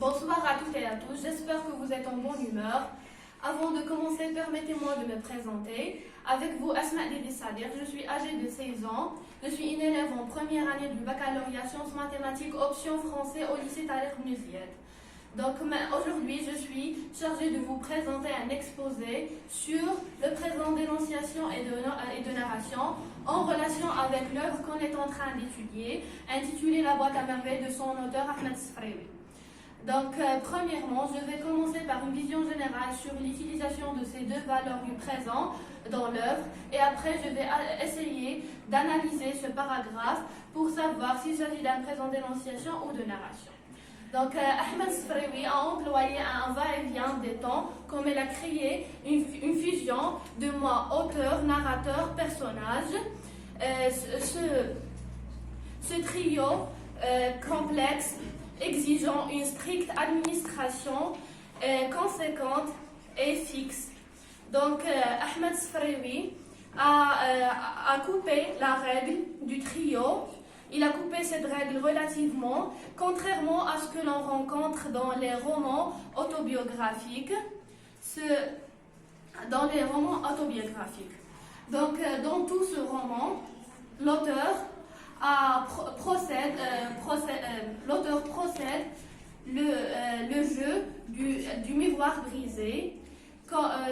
Bonsoir à toutes et à tous, j'espère que vous êtes en bonne humeur. Avant de commencer, permettez-moi de me présenter. Avec vous, Asma Didi Sadir, je suis âgée de 16 ans. Je suis une élève en première année du baccalauréat sciences mathématiques, option français au lycée Tariq Muziet. Donc aujourd'hui, je suis chargée de vous présenter un exposé sur le présent d'énonciation et de narration en relation avec l'œuvre qu'on est en train d'étudier, intitulée La boîte à merveilles de son auteur Ahmed Sfraoui. Donc, premièrement, je vais commencer par une vision générale sur l'utilisation de ces deux valeurs du présent dans l'œuvre et après, je vais essayer d'analyser ce paragraphe pour savoir s'il s'agit d'un présent d'énonciation ou de narration. Donc, Ahmed Sfraoui a employé un va-et-vient des temps comme elle a créé une fusion de moi, auteur, narrateur, personnage. Ce trio complexe exigeant une stricte administration conséquente et fixe. Donc, Ahmed Sfraoui a coupé la règle du trio. Il a coupé cette règle relativement, contrairement à ce que l'on rencontre dans les romans autobiographiques. Donc, dans tout ce roman, l'auteur procède le jeu du miroir brisé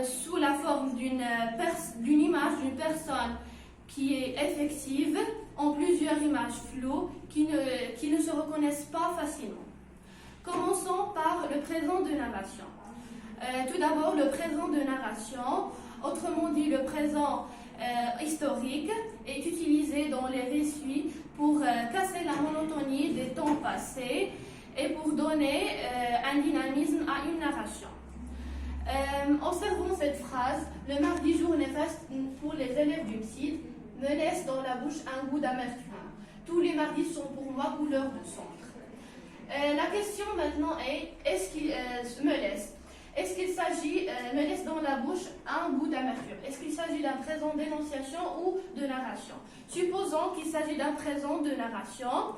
sous la forme d'une image d'une personne qui est effective en plusieurs images floues qui ne se reconnaissent pas facilement. Commençons par le présent de narration. Tout d'abord, le présent de narration, autrement dit le présent historique, est utilisé dans les récits pour casser la monotonie des temps passés et pour donner un dynamisme à une narration. Observons cette phrase. Le mardi jour néfaste pour les élèves du MSID me laisse dans la bouche un goût d'amertume. Tous les mardis sont pour moi couleur de cendre. La question maintenant est, est-ce qu'il me laisse? Est-ce qu'il s'agit, me laisse dans la bouche un goût d'amertume? Est-ce qu'il s'agit d'un présent d'énonciation ou de narration? Supposons qu'il s'agit d'un présent de narration.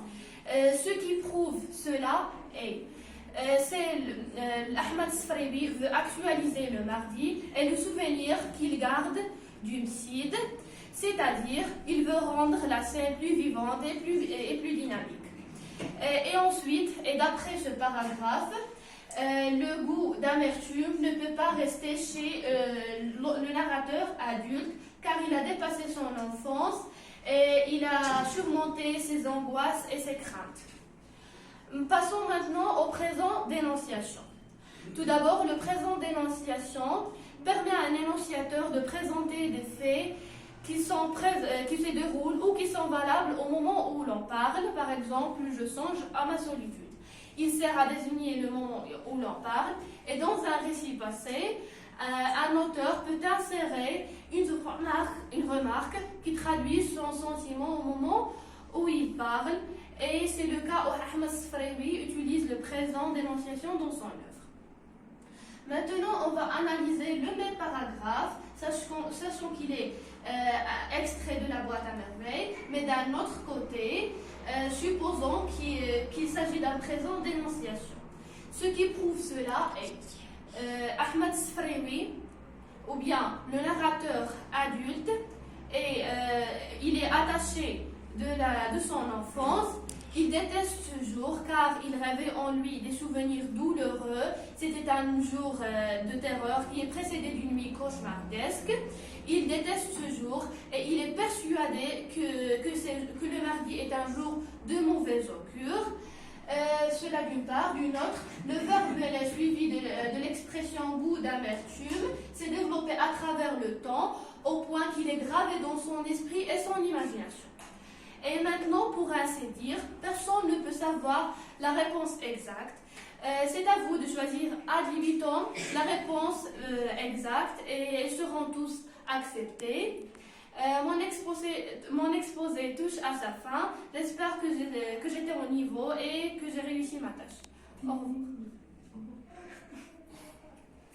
Ce qui prouve cela est Ahmed Sfraoui veut actualiser le mardi et le souvenir qu'il garde du MSID, c'est-à-dire il veut rendre la scène plus vivante et plus dynamique. Et ensuite, et d'après ce paragraphe, le goût d'amertume ne peut pas rester chez le narrateur adulte car il a dépassé son enfance et il a surmonté ses angoisses et ses craintes. Passons maintenant au présent d'énonciation. Tout d'abord, le présent d'énonciation permet à un énonciateur de présenter des faits qui se déroulent ou qui sont valables au moment où l'on parle. Par exemple, je songe à ma solitude. Il sert à désigner le moment où l'on parle. Et dans un récit passé, un auteur peut insérer une remarque qui traduit son sentiment au moment où il parle. Et c'est le cas où Ahmed Sfraoui utilise le présent d'énonciation dans son œuvre. Maintenant, on va analyser le même paragraphe, sachant qu'il est extrait de la boîte à merveilles, mais d'un autre côté, supposons qu'il s'agit d'un présent d'énonciation. Ce qui prouve cela est Ahmed Sfraoui, ou bien le narrateur adulte, et il est attaché de son enfance. Il déteste ce jour car il rêvait en lui des souvenirs douloureux. C'était un jour de terreur qui est précédé d'une nuit cauchemardesque. Il déteste ce jour et il est persuadé que le mardi est un jour de mauvais augure. Cela d'une part. D'une autre, le verbe mêlé suivi de l'expression goût d'amertume s'est développé à travers le temps au point qu'il est gravé dans son esprit et son imagination. Et maintenant, pour ainsi dire, personne ne peut savoir la réponse exacte. C'est à vous de choisir ad libitum la réponse exacte et elles seront tous acceptées. Mon exposé touche à sa fin. J'espère que j'étais au niveau et que j'ai réussi ma tâche. Au revoir.